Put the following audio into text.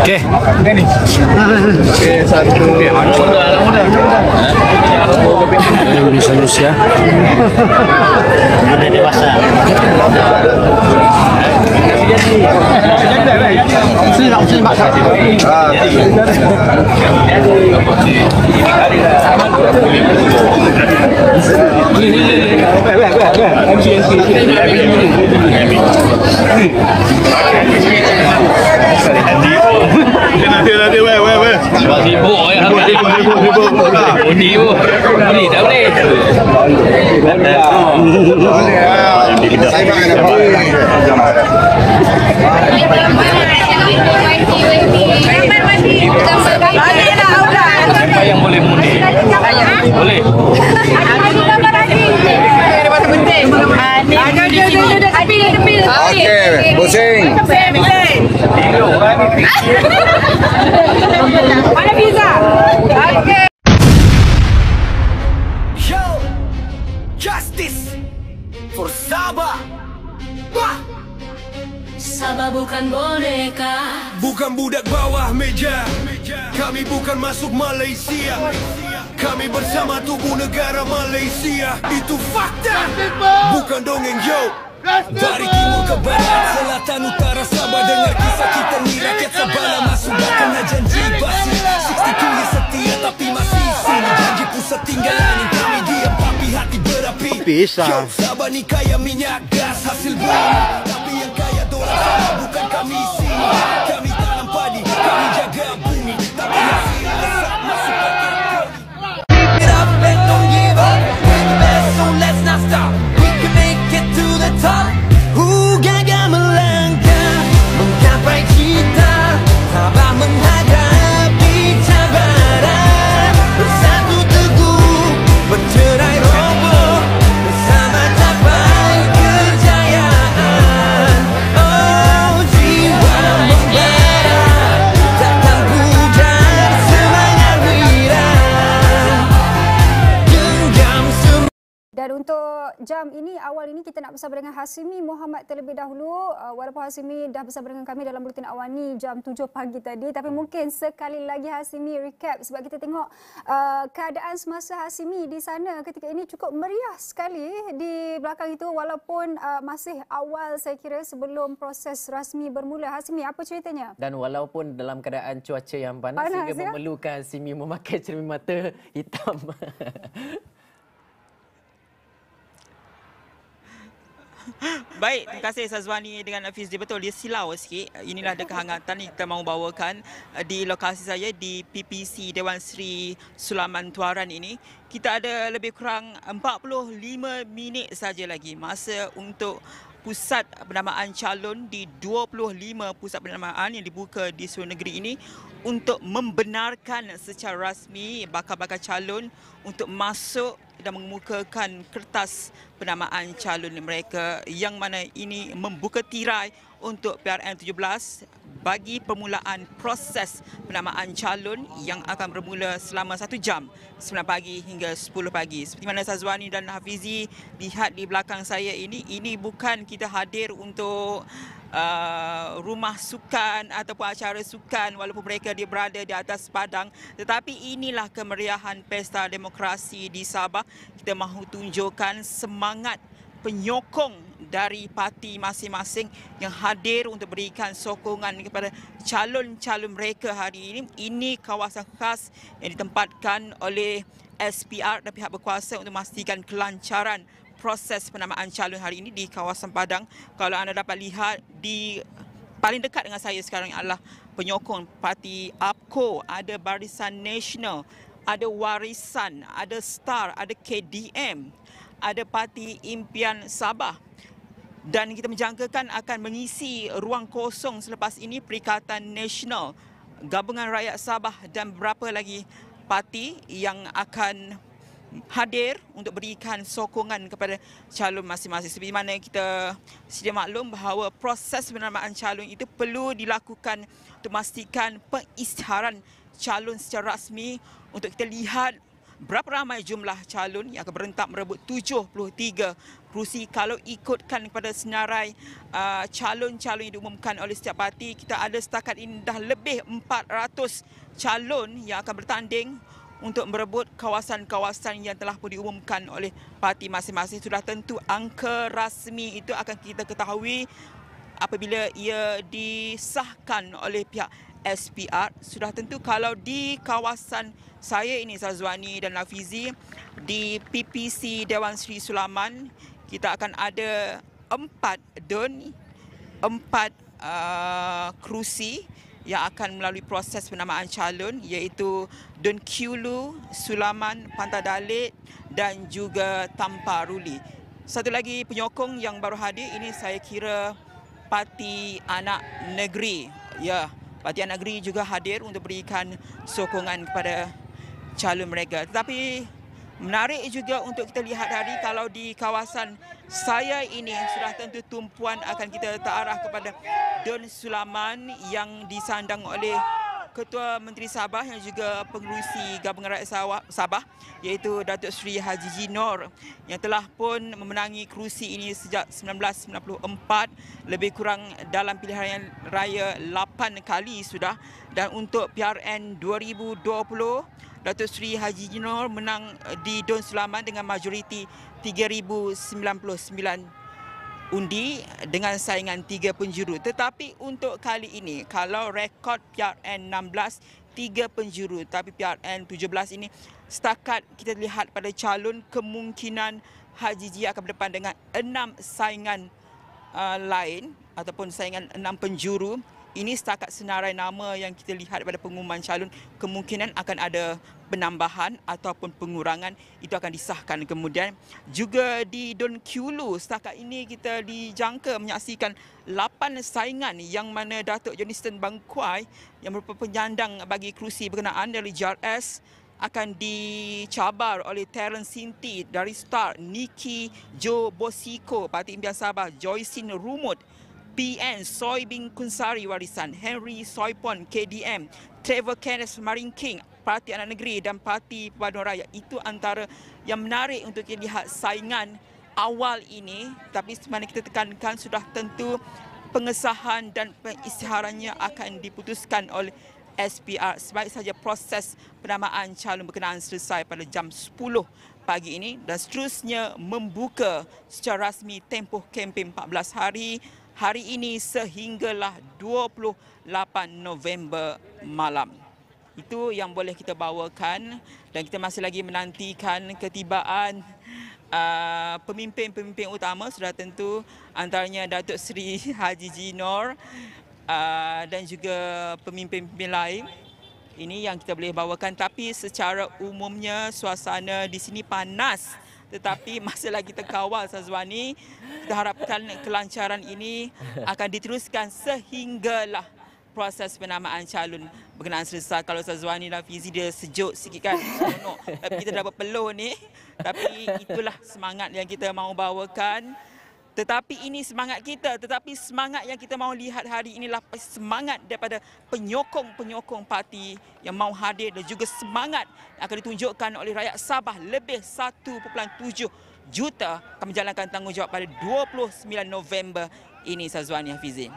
Okey. Okey, satu. Bisa Rusia. Ada dewasa. Nanti, weh. Sibuk ya. Undi bu. Undi tak boleh. Siapa yang boleh mengundi? Boleh. Okey, pusing. Mana pizza? Okey. Yo, justice for Sabah. Sabah bukan boneka, Bukan budak bawah meja. Kami bukan masuk Malaysia. Kami bersama tubuh negara Malaysia. Itu fakta, bukan dongeng yo. Dari timur ke barat, selatan, utara, Sabah, dengar kisah kita ni rakyat Sabah lama sudah kena janji basi. 62 years setia tapi masih sini. Janji pusat tinggalan kami diam tapi hati berapi. Yo, Sabah ni kaya minyak gas hasil bumi, tapi yang kaya dorang Sabah bukan kami sini. Kami tanam padi, kami jaga bumi, tapi hasil lesat masuk ke kami. Keep it up and don't give up. We're the best, so let's not stop. We can make it to the top. Gagal melangkah, menggapai cita. Sabah menghadapi cabaran. Bersatu teguh, bercerai roboh, bersama capai kejayaan. Oh, jiwa membara, takkan pudar semangat wira. Genggam semua. Dan untuk jam ini, awal ini kita nak bersama dengan Hasimi Muhammad terlebih dahulu. Walaupun Hasimi dah bersama dengan kami dalam Buletin Awani jam 7 pagi tadi, tapi mungkin sekali lagi Hasimi recap sebab kita tengok keadaan semasa Hasimi di sana ketika ini cukup meriah sekali di belakang itu walaupun masih awal saya kira sebelum proses rasmi bermula. Hasimi, apa ceritanya? Dan walaupun dalam keadaan cuaca yang panas sehingga memerlukan Hasimi memakai cermin mata hitam. Baik, terima kasih Sazwani dengan Hafiz. Dia betul, dia silau sikit. Inilah ada kehangatan yang kita mahu bawakan di lokasi saya di PPC Dewan Seri Sulaman Tuaran ini. Kita ada lebih kurang 45 minit saja lagi masa untuk pusat pendamaan calon di 25 pusat pendamaan yang dibuka di seluruh negeri ini untuk membenarkan secara rasmi bakal-bakal calon untuk masuk dan mengemukakan kertas pendamaan calon mereka, yang mana ini membuka tirai untuk PRN 17 bagi permulaan proses pendamaan calon yang akan bermula selama 1 jam 9 pagi hingga 10 pagi. Seperti mana Sazwani dan Hafizi lihat di belakang saya ini bukan kita hadir untuk rumah sukan ataupun acara sukan walaupun mereka dia berada di atas padang, tetapi inilah kemeriahan pesta demokrasi di Sabah. Kita mahu tunjukkan semangat penyokong dari parti masing-masing yang hadir untuk berikan sokongan kepada calon-calon mereka hari ini. Ini kawasan khas yang ditempatkan oleh SPR dan pihak berkuasa untuk memastikan kelancaran proses pendamaan calon hari ini di kawasan Padang. Kalau anda dapat lihat di paling dekat dengan saya sekarang adalah penyokong parti APCO, ada Barisan Nasional, ada Warisan, ada STAR, ada KDM, ada Parti Impian Sabah. Dan kita menjangkakan akan mengisi ruang kosong selepas ini Perikatan Nasional, Gabungan Rakyat Sabah dan beberapa lagi parti yang akan hadir untuk berikan sokongan kepada calon masing-masing. Seperti mana kita sedia maklum bahawa proses penerimaan calon itu perlu dilakukan untuk memastikan pengisytiharan calon secara rasmi untuk kita lihat berapa ramai jumlah calon yang akan berentak merebut 73 kerusi. Kalau ikutkan kepada senarai calon-calon yang diumumkan oleh setiap parti, kita ada setakat ini dah lebih 400 calon yang akan bertanding untuk merebut kawasan-kawasan yang telah pun diumumkan oleh parti masing-masing. Sudah tentu angka rasmi itu akan kita ketahui apabila ia disahkan oleh pihak SPR. Sudah tentu kalau di kawasan saya ini, Sazwani dan Nafizi, di PPC Dewan Seri Sulaman, kita akan ada 4 DUN, 4 kerusi yang akan melalui proses penamaan calon, iaitu DUN Kiulu, Sulaman, Pantai Dalit dan juga Tamparuli. Satu lagi penyokong yang baru hadir ini saya kira Parti Anak Negeri. Ya, Parti Anak Negeri juga hadir untuk berikan sokongan kepada calon mereka. Tetapi menarik juga untuk kita lihat hari kalau di kawasan saya ini sudah tentu tumpuan akan kita terarah kepada DUN Sulaman yang disandang oleh Ketua Menteri Sabah yang juga pengerusi Gabungan Rakyat Sabah, iaitu Datuk Seri Haji Jinor, yang telah pun memenangi kerusi ini sejak 1994, lebih kurang dalam pilihan raya 8 kali sudah. Dan untuk PRN 2020, Datuk Seri Haji Jinor menang di DUN Sulaman dengan majoriti 3,099 undi dengan saingan 3 penjuru. Tetapi untuk kali ini, kalau rekod PRN 16, 3 penjuru. Tapi PRN 17 ini, setakat kita lihat pada calon, kemungkinan Haji Ji akan berdepan dengan 6 saingan lain ataupun saingan 6 penjuru. Ini setakat senarai nama yang kita lihat pada pengumuman calon. Kemungkinan akan ada penambahan ataupun pengurangan. Itu akan disahkan kemudian. Juga di DUN Kiulu, setakat ini kita dijangka menyaksikan 8 saingan yang mana Datuk Johnston Bangkuai yang merupakan penyandang bagi kerusi berkenaan dari JRS akan dicabar oleh Terence Sinti dari Star, Niki Jo Bosiko, Parti Impian Sabah, Joycin Rumut, PN Soy Bin Kunsari Warisan, Henry Soypon KDM, Trevor Kenneth Maringking, Parti Anak Negeri dan Parti Perpaduan Raya. Itu antara yang menarik untuk kita lihat saingan awal ini. Tapi sebenarnya kita tekankan sudah tentu pengesahan dan pengisytiharannya akan diputuskan oleh SPR. Sebaik saja proses penamaan calon berkenaan selesai pada jam 10 pagi ini dan seterusnya membuka secara rasmi tempoh kempen 14 hari. Hari ini sehinggalah 28 November malam. Itu yang boleh kita bawakan dan kita masih lagi menantikan ketibaan pemimpin-pemimpin utama. Sudah tentu antaranya Datuk Seri Haji Jinor dan juga pemimpin-pemimpin lain. Ini yang kita boleh bawakan, tapi secara umumnya suasana di sini panas. Tetapi masih lagi terkawal, Sazwani. Kita harapkan kelancaran ini akan diteruskan sehinggalah proses penamaan calon berkenaan selesai. Kalau Sazwani dan Fizi dia sejuk sikit kan, tapi kita dah berpeluh ni. Tapi itulah semangat yang kita mahu bawakan. Tetapi ini semangat kita, tetapi semangat yang kita mahu lihat hari inilah semangat daripada penyokong-penyokong parti yang mahu hadir dan juga semangat yang akan ditunjukkan oleh rakyat Sabah. Lebih 1.7 juta akan menjalankan tanggungjawab pada 29 November ini, Sazwani Hafizi.